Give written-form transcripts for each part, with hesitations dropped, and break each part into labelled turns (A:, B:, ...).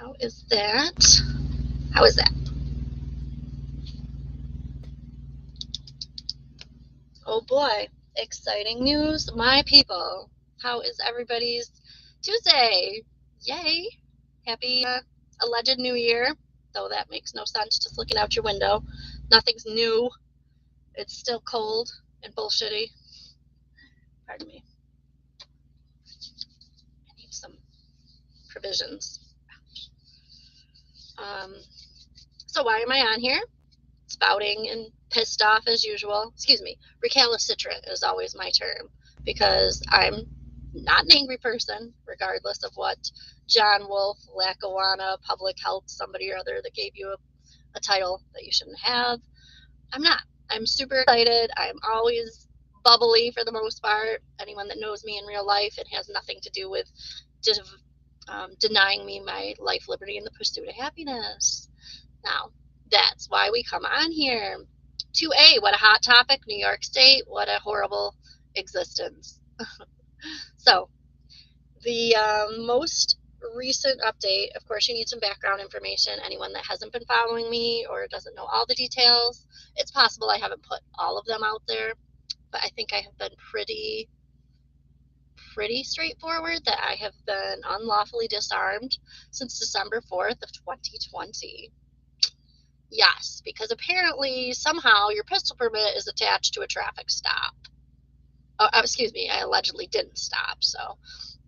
A: How is that? How is that? Oh boy, exciting news, my people. How is everybody's Tuesday? Yay! Happy alleged New Year, though that makes no sense just looking out your window. Nothing's new. It's still cold and bullshitty. Pardon me. I need some provisions. So why am I on here? Spouting and pissed off as usual. Excuse me, recalcitrant is always my term because I'm not an angry person, regardless of what John Wolfe, Lackawanna, public health, somebody or other that gave you a title that you shouldn't have. I'm not. I'm super excited. I'm always bubbly for the most part. Anyone that knows me in real life, it has nothing to do with just denying me my life, liberty, and the pursuit of happiness. Now, that's why we come on here. 2A, what a hot topic. New York State, what a horrible existence. So, the most recent update, of course, you need some background information. Anyone that hasn't been following me or doesn't know all the details, it's possible I haven't put all of them out there, but I think I have been pretty straightforward that I have been unlawfully disarmed since December 4th of 2020. Yes, because apparently somehow your pistol permit is attached to a traffic stop. Oh, excuse me, I allegedly didn't stop, so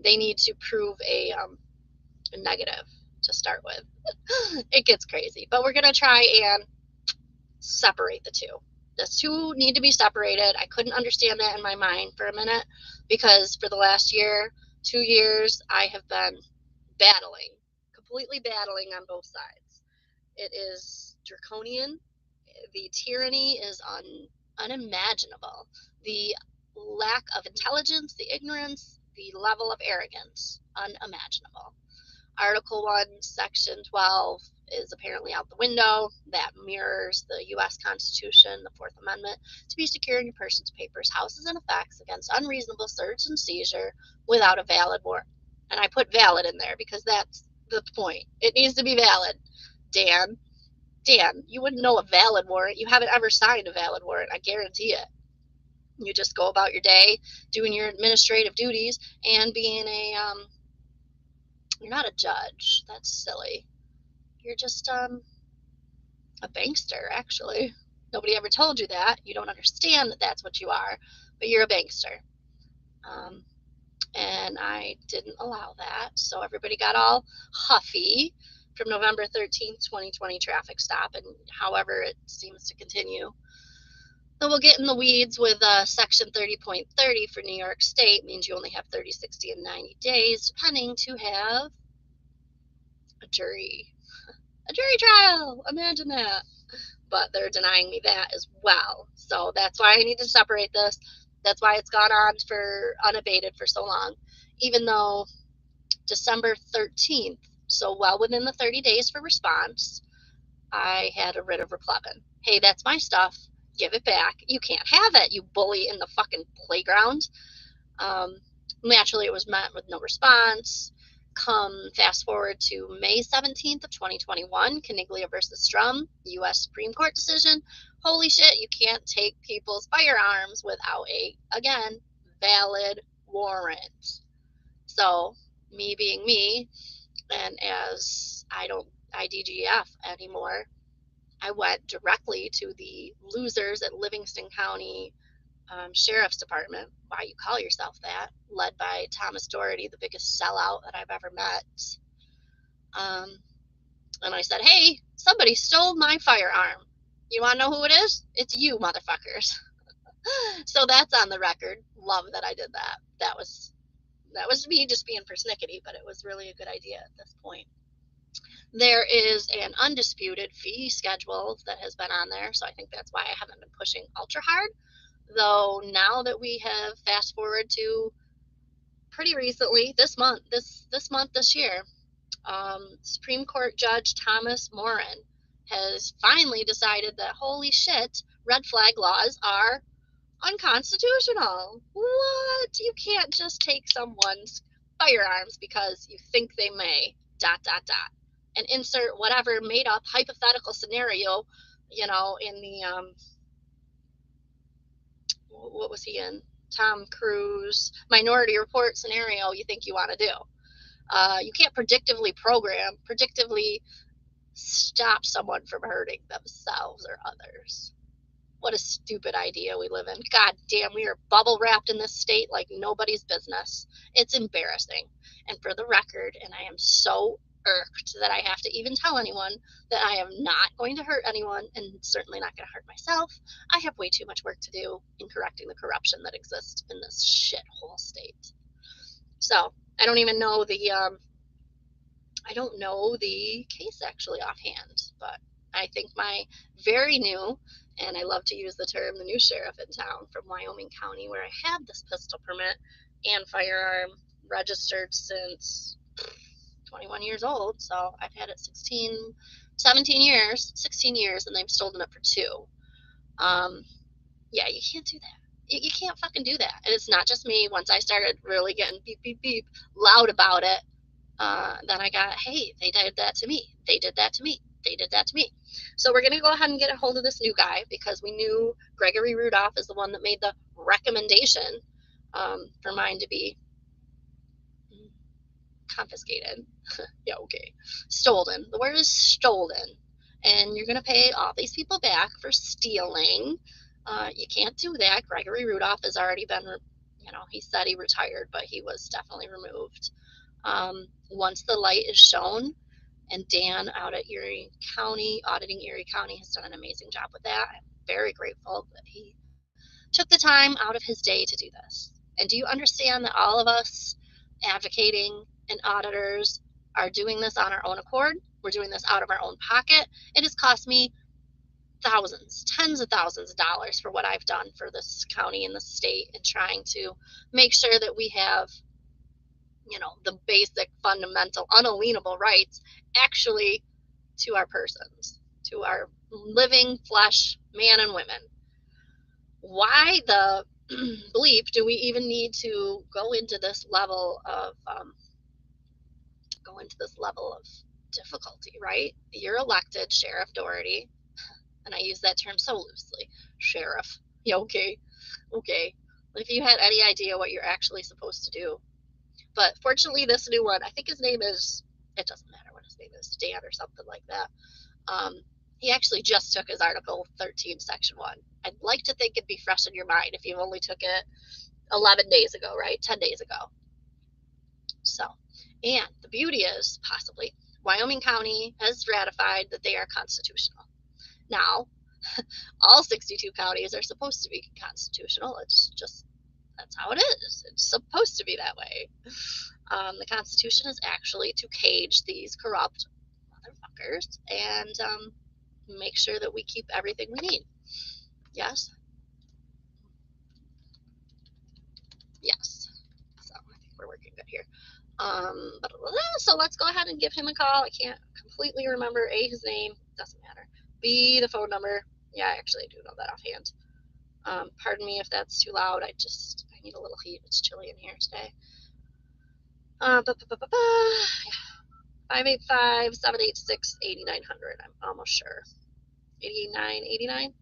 A: they need to prove a negative to start with. It gets crazy, but we're going to try and separate the two. The two need to be separated. I couldn't understand that in my mind for a minute because for the last year, 2 years, I have been completely battling on both sides. It is draconian. The tyranny is unimaginable. The lack of intelligence, the ignorance, the level of arrogance, unimaginable. Article 1, Section 12 is apparently out the window. That mirrors the U.S. Constitution, the Fourth Amendment, to be securing your person's papers, houses, and effects against unreasonable search and seizure without a valid warrant. And I put valid in there because that's the point. It needs to be valid. Dan, you wouldn't know a valid warrant. You haven't ever signed a valid warrant. I guarantee it. You just go about your day doing your administrative duties and being you're not a judge. That's silly. You're just a bankster, actually. Nobody ever told you that. You don't understand that that's what you are, but you're a bankster. And I didn't allow that, so everybody got all huffy from November 13th, 2020 traffic stop, and however it seems to continue. So we'll get in the weeds with Section 30.30 for New York State. Means you only have 30, 60, and 90 days, depending, to have a jury trial. Imagine that. But they're denying me that as well. So that's why I need to separate this. That's why it's gone on for unabated for so long. Even though December 13th, so well within the 30 days for response, I had a writ of replevin. Hey, that's my stuff. Give it back. You can't have it, you bully in the fucking playground. Naturally, it was met with no response. Come fast forward to May 17th of 2021, Caniglia versus Strum, U.S. Supreme Court decision. Holy shit, you can't take people's firearms without a, again, valid warrant. So, me being me, and as I don't IDGF anymore, I went directly to the losers at Livingston County Sheriff's Department, why you call yourself that, led by Thomas Dougherty, the biggest sellout that I've ever met. And I said, hey, somebody stole my firearm. You want to know who it is? It's you, motherfuckers. So that's on the record. Love that I did that. That was me just being persnickety, but it was really a good idea at this point. There is an undisputed fee schedule that has been on there, so I think that's why I haven't been pushing ultra hard. Though now that we have fast forward to pretty recently, this year, Supreme Court Judge Thomas Mohun has finally decided that holy shit, red flag laws are unconstitutional. What? You can't just take someone's firearms because you think they may, ... and insert whatever made up hypothetical scenario, you know, in the what was he in? Tom Cruise Minority Report scenario you think you want to do. You can't predictively stop someone from hurting themselves or others. What a stupid idea we live in. God damn, we are bubble wrapped in this state like nobody's business. It's embarrassing. And for the record, and I am so irked that I have to even tell anyone that I am not going to hurt anyone and certainly not going to hurt myself. I have way too much work to do in correcting the corruption that exists in this shithole state. So I don't even know the case actually offhand, but I think my very new, and I love to use the term, the new sheriff in town from Wyoming County, where I have this pistol permit and firearm registered since 21 years old. So I've had it 17 years, 16 years, and they've stolen it for 2. Yeah, you can't do that. You can't fucking do that. And it's not just me. Once I started really getting beep, beep, beep loud about it, then I got, hey, they did that to me. They did that to me. They did that to me. So we're going to go ahead and get a hold of this new guy because we knew Gregory Rudolph is the one that made the recommendation for mine to be confiscated. Yeah, okay. Stolen. The word is stolen. And you're going to pay all these people back for stealing. You can't do that. Gregory Rudolph has already been, he said he retired, but he was definitely removed. Once the light is shown, and Dan out at Erie County, auditing Erie County, has done an amazing job with that. I'm very grateful that he took the time out of his day to do this. And do you understand that all of us advocating and auditors are doing this on our own accord? We're doing this out of our own pocket. It has cost me thousands, tens of thousands of dollars for what I've done for this county and the state and trying to make sure that we have the basic, fundamental, unalienable rights actually to our persons, to our living flesh, man and women. Why the bleep do we even need to go into this level of difficulty, right? You're elected, Sheriff Dougherty, and I use that term so loosely. Sheriff. Yeah, okay. If you had any idea what you're actually supposed to do. But fortunately, this new one, I think his name is, it doesn't matter what his name is, Dan or something like that. He actually just took his Article 13, Section 1. I'd like to think it'd be fresh in your mind if you only took it 11 days ago, right? 10 days ago. So, and the beauty is, possibly, Wyoming County has ratified that they are constitutional. Now, all 62 counties are supposed to be constitutional. It's just, that's how it is. It's supposed to be that way. The Constitution is actually to cage these corrupt motherfuckers and make sure that we keep everything we need. Yes? Yes. So I think we're working good here. So let's go ahead and give him a call. I can't completely remember A, his name. Doesn't matter. B, the phone number. Yeah, I actually do know that offhand. Pardon me if that's too loud. I need a little heat. It's chilly in here today. 585-786-8900. I'm almost sure. 89.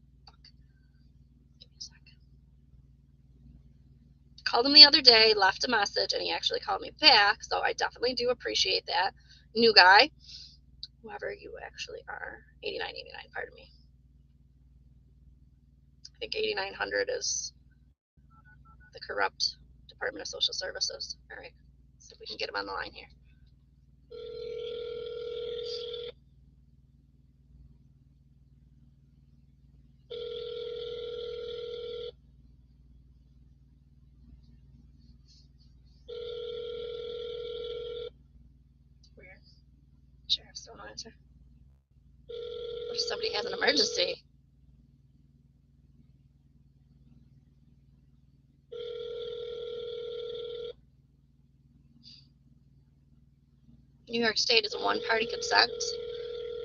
A: Give me a sec. Called him the other day, left a message, and he actually called me back, so I definitely do appreciate that. New guy, whoever you actually are. 89, pardon me. I think 8900 is the corrupt Department of Social Services. All right, let's see if we can get him on the line here. Weird. Sheriff's don't answer. What if somebody has an emergency? New York State is a one-party consent.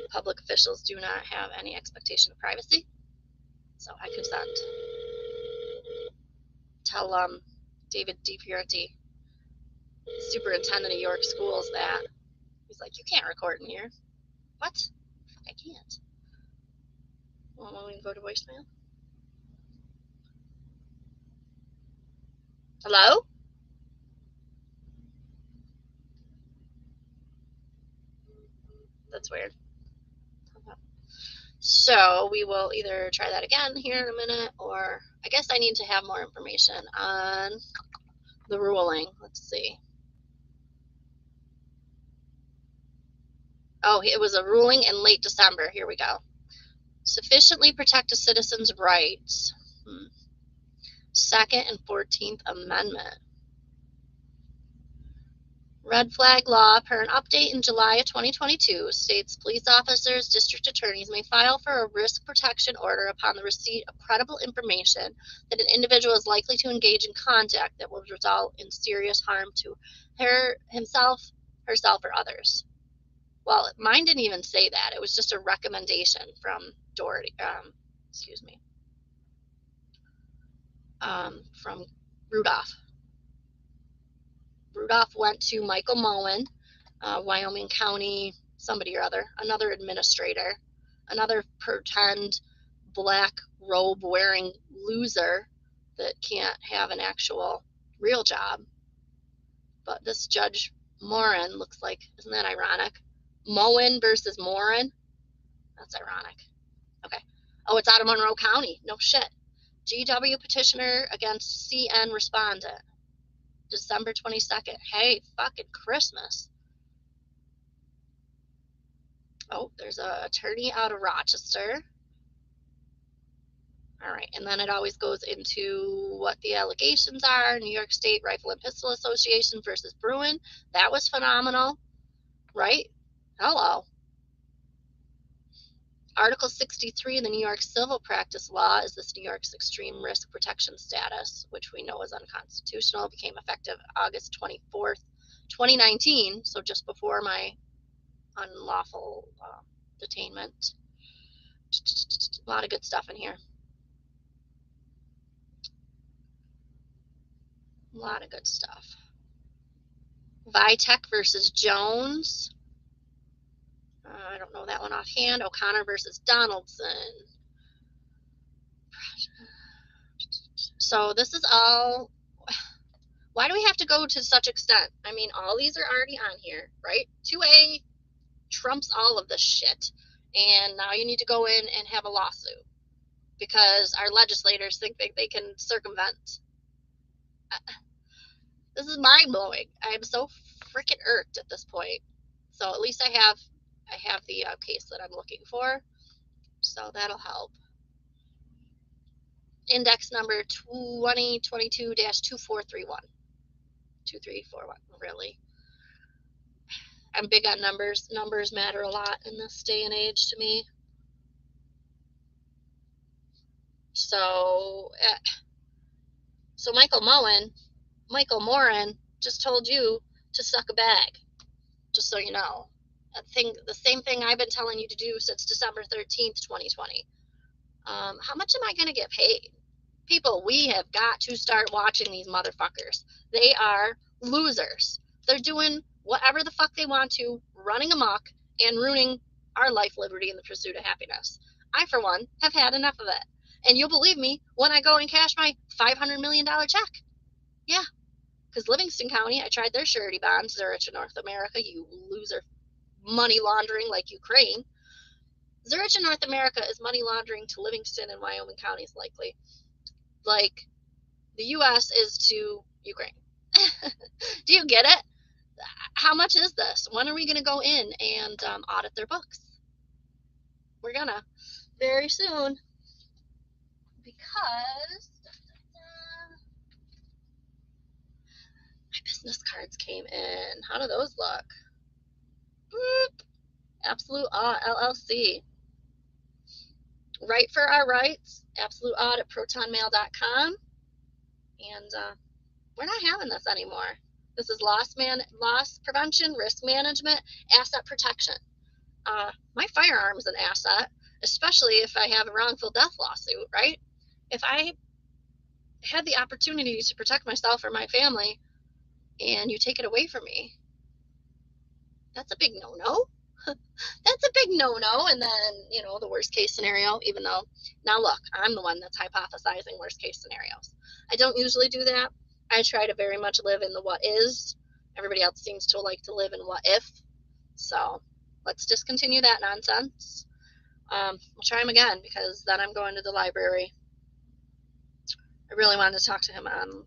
A: Public officials do not have any expectation of privacy, so I consent. Tell David DiFiorenti, superintendent of York Schools, that. He's like, you can't record in here. What? I can't. Well, want me to go to voicemail? Hello? That's weird. Okay. So we will either try that again here in a minute, or I guess I need to have more information on the ruling. Let's see. Oh, it was a ruling in late December. Here we go. Sufficiently protect a citizen's rights. Second and 14th Amendment. Red flag law, per an update in July of 2022, states police officers, district attorneys may file for a risk protection order upon the receipt of credible information that an individual is likely to engage in conduct that will result in serious harm to himself, herself, or others. Well, mine didn't even say that. It was just a recommendation from Dougherty. From Rudolph. Rudolph went to Michael Mohun, Wyoming County, somebody or other, another administrator, another pretend black robe wearing loser that can't have an actual real job. But this Judge Morin looks like, isn't that ironic? Mohun versus Morin? That's ironic. Okay. Oh, it's out of Monroe County. No shit. GW petitioner against CN respondent. December 22nd. Hey, fucking Christmas. Oh, there's an attorney out of Rochester. All right, and then it always goes into what the allegations are. New York State Rifle and Pistol Association versus Bruin. That was phenomenal, right? Hello. Article 63 in the New York Civil Practice Law is this New York's extreme risk protection status, which we know is unconstitutional, became effective August 24th, 2019, so just before my unlawful detainment. A lot of good stuff in here. A lot of good stuff. Vitek versus Jones. I don't know that one offhand. O'Connor versus Donaldson. So this is all. Why do we have to go to such extent? I mean, all these are already on here, right? 2A trumps all of this shit. And now you need to go in and have a lawsuit because our legislators think they can circumvent. This is mind-blowing. I am so freaking irked at this point. So at least I have the case that I'm looking for. So that'll help. Index number 2022-2431. 2341, really. I'm big on numbers. Numbers matter a lot in this day and age to me. So Michael Morin just told you to suck a bag, just so you know. The same thing I've been telling you to do since December 13th, 2020. How much am I going to get paid? People, we have got to start watching these motherfuckers. They are losers. They're doing whatever the fuck they want to, running amok and ruining our life, liberty, and the pursuit of happiness. I, for one, have had enough of it. And you'll believe me when I go and cash my $500 million check. Yeah, because Livingston County, I tried their surety bonds. They're rich in North America, you loser. Money laundering like Ukraine. Zurich in North America is money laundering to Livingston and Wyoming counties, likely. Like the U.S. is to Ukraine. Do you get it? How much is this? When are we going to go in and audit their books? We're going to very soon. Because my business cards came in. How do those look? Boop. Absolute LLC. Right for Our Rights, Absolute Audit, protonmail.com. And we're not having this anymore. This is loss prevention, risk management, asset protection. My firearm is an asset, especially if I have a wrongful death lawsuit, right? If I had the opportunity to protect myself or my family and you take it away from me, that's a big no-no. That's a big no-no. And then, you know, the worst case scenario, even though, now look, I'm the one that's hypothesizing worst case scenarios. I don't usually do that. I try to very much live in the what is. Everybody else seems to like to live in what if. So let's discontinue that nonsense. We'll try him again, because then I'm going to the library. I really wanted to talk to him on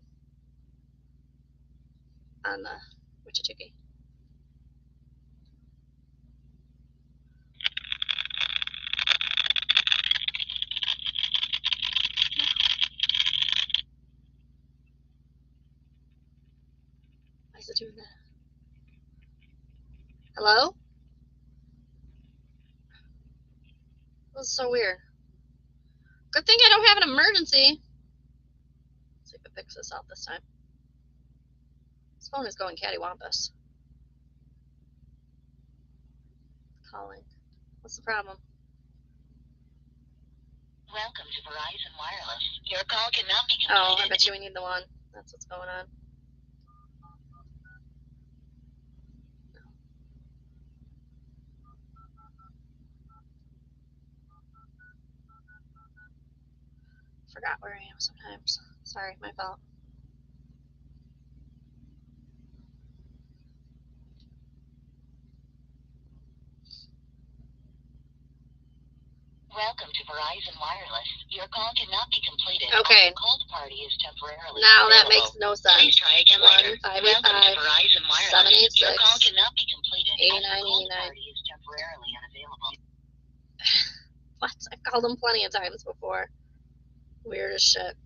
A: the Wichita. Why is it doing that? Hello? This is so weird. Good thing I don't have an emergency. Let's see if it picks this out this time. This phone is going cattywampus. Calling. What's the problem?
B: Welcome to Verizon Wireless. Your call cannot be completed.
A: Oh, I bet you we need the one. That's what's going on. Forgot where I am sometimes. Sorry, my fault.
B: Welcome to Verizon Wireless. Your call cannot be completed.
A: Okay.
B: The called party is temporarily
A: Now
B: unavailable.
A: that makes no sense.
B: Please try again later.
A: 1-585-786-8989.
B: Welcome to Verizon Wireless. Your call cannot be completed. The called party is temporarily unavailable.
A: What? I've called them plenty of times before. Weird as shit.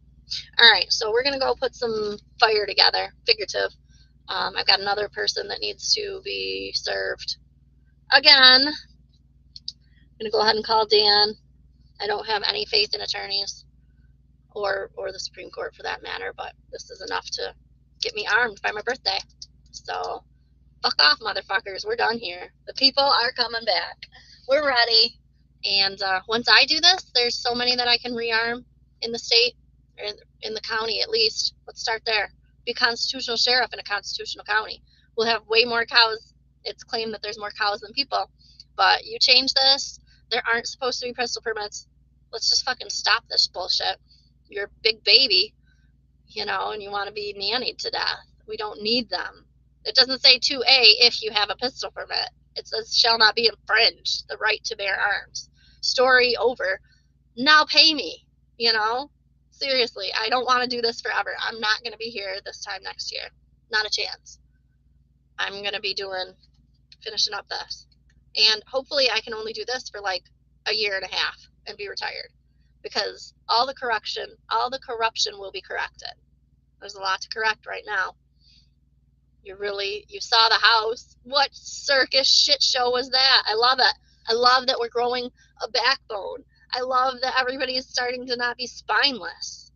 A: Alright, so we're going to go put some fire together. Figurative. I've got another person that needs to be served. Again. I'm going to go ahead and call Dan. I don't have any faith in attorneys. Or the Supreme Court for that matter. But this is enough to get me armed by my birthday. So, fuck off, motherfuckers. We're done here. The people are coming back. We're ready. And once I do this, there's so many that I can rearm in the state, or in the county at least. Let's start there. Be a constitutional sheriff in a constitutional county. We'll have way more cows. It's claimed that there's more cows than people. But you change this, there aren't supposed to be pistol permits. Let's just fucking stop this bullshit. You're a big baby, you know, and you want to be nannied to death. We don't need them. It doesn't say 2A if you have a pistol permit. It says shall not be infringed, the right to bear arms. Story over. Now pay me, you know? Seriously, I don't want to do this forever. I'm not going to be here this time next year. Not a chance. I'm going to be finishing up this. And hopefully I can only do this for like a year and a half and be retired. Because all the corruption will be corrected. There's a lot to correct right now. You saw the house. What circus shit show was that? I love it. I love that we're growing a backbone. I love that everybody is starting to not be spineless.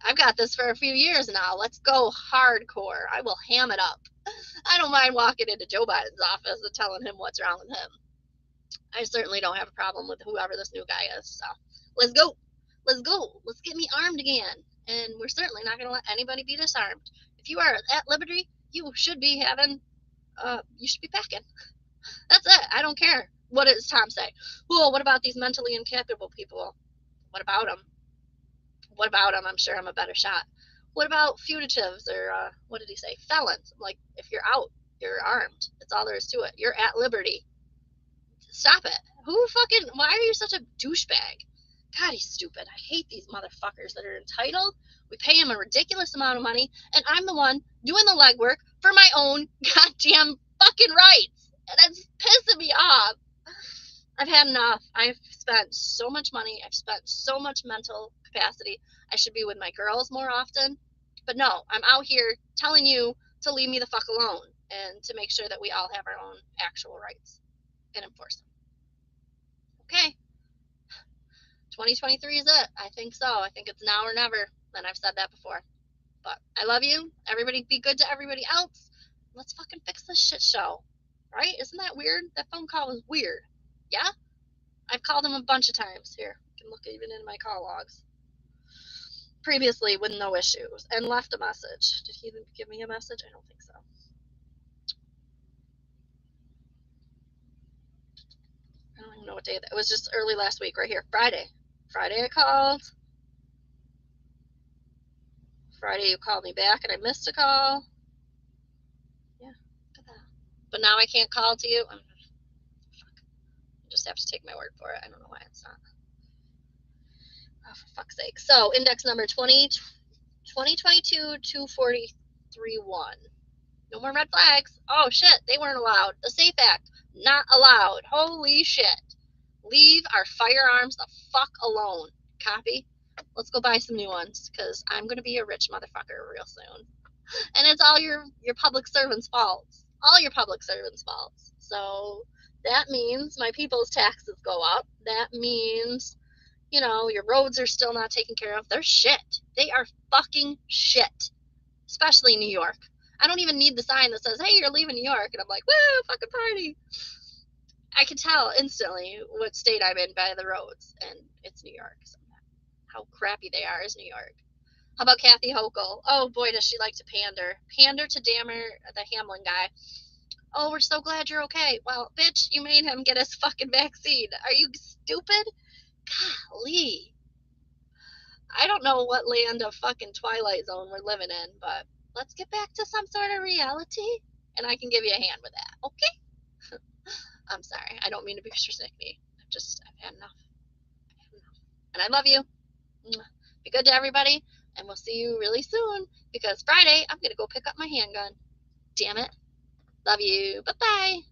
A: I've got this for a few years now. Let's go hardcore. I will ham it up. I don't mind walking into Joe Biden's office and telling him what's wrong with him. I certainly don't have a problem with whoever this new guy is. So let's go. Let's go. Let's get me armed again. And we're certainly not going to let anybody be disarmed. If you are at liberty, you should be packing. That's it. I don't care. What does Tom say? Well, what about these mentally incapable people? What about them? What about them? I'm sure I'm a better shot. What about fugitives or, what did he say? Felons. Like, if you're out, you're armed. That's all there is to it. You're at liberty. Stop it. Why are you such a douchebag? God, he's stupid. I hate these motherfuckers that are entitled. We pay him a ridiculous amount of money, and I'm the one doing the legwork for my own goddamn fucking rights. And it's pissing me off. I've had enough. I've spent so much money. I've spent so much mental capacity. I should be with my girls more often. But no, I'm out here telling you to leave me the fuck alone and to make sure that we all have our own actual rights and enforce them. Okay. 2023 is it. I think so. I think it's now or never. And I've said that before. But I love you. Everybody be good to everybody else. Let's fucking fix this shit show. Right? Isn't that weird? That phone call was weird. Yeah? I've called him a bunch of times. Here, you can look even in my call logs. Previously with no issues. And left a message. Did he even give me a message? I don't think so. don't even know what day it was. Just early last week, right here. Friday I called. Friday you called me back and I missed a call. Yeah, look at that. But now I can't call to you. I just have to take my word for it. I don't know why it's not. Oh, for fuck's sake. So index number 2022-243-1. No more red flags. Oh shit, they weren't allowed. The SAFE Act, not allowed. Holy shit. Leave our firearms the fuck alone. Copy? Let's go buy some new ones, because I'm going to be a rich motherfucker real soon. And it's all your public servants' faults. All your public servants' faults. So that means my people's taxes go up. That means, you know, your roads are still not taken care of. They're shit. They are fucking shit. Especially New York. I don't even need the sign that says, hey, you're leaving New York. And I'm like, woo, fucking party. I can tell instantly what state I'm in by the roads. And it's New York. So how crappy they are is New York. How about Kathy Hochul? Oh boy, does she like to pander. Pander to Dammer, the Hamlin guy. Oh, we're so glad you're okay. Well, bitch, you made him get his fucking vaccine. Are you stupid? Golly. I don't know what land of fucking Twilight Zone we're living in, but let's get back to some sort of reality, and I can give you a hand with that, okay? I'm sorry. I don't mean to be persnickety. I've had enough. And I love you. Be good to everybody, and we'll see you really soon, because Friday, I'm going to go pick up my handgun. Damn it. Love you. Bye-bye.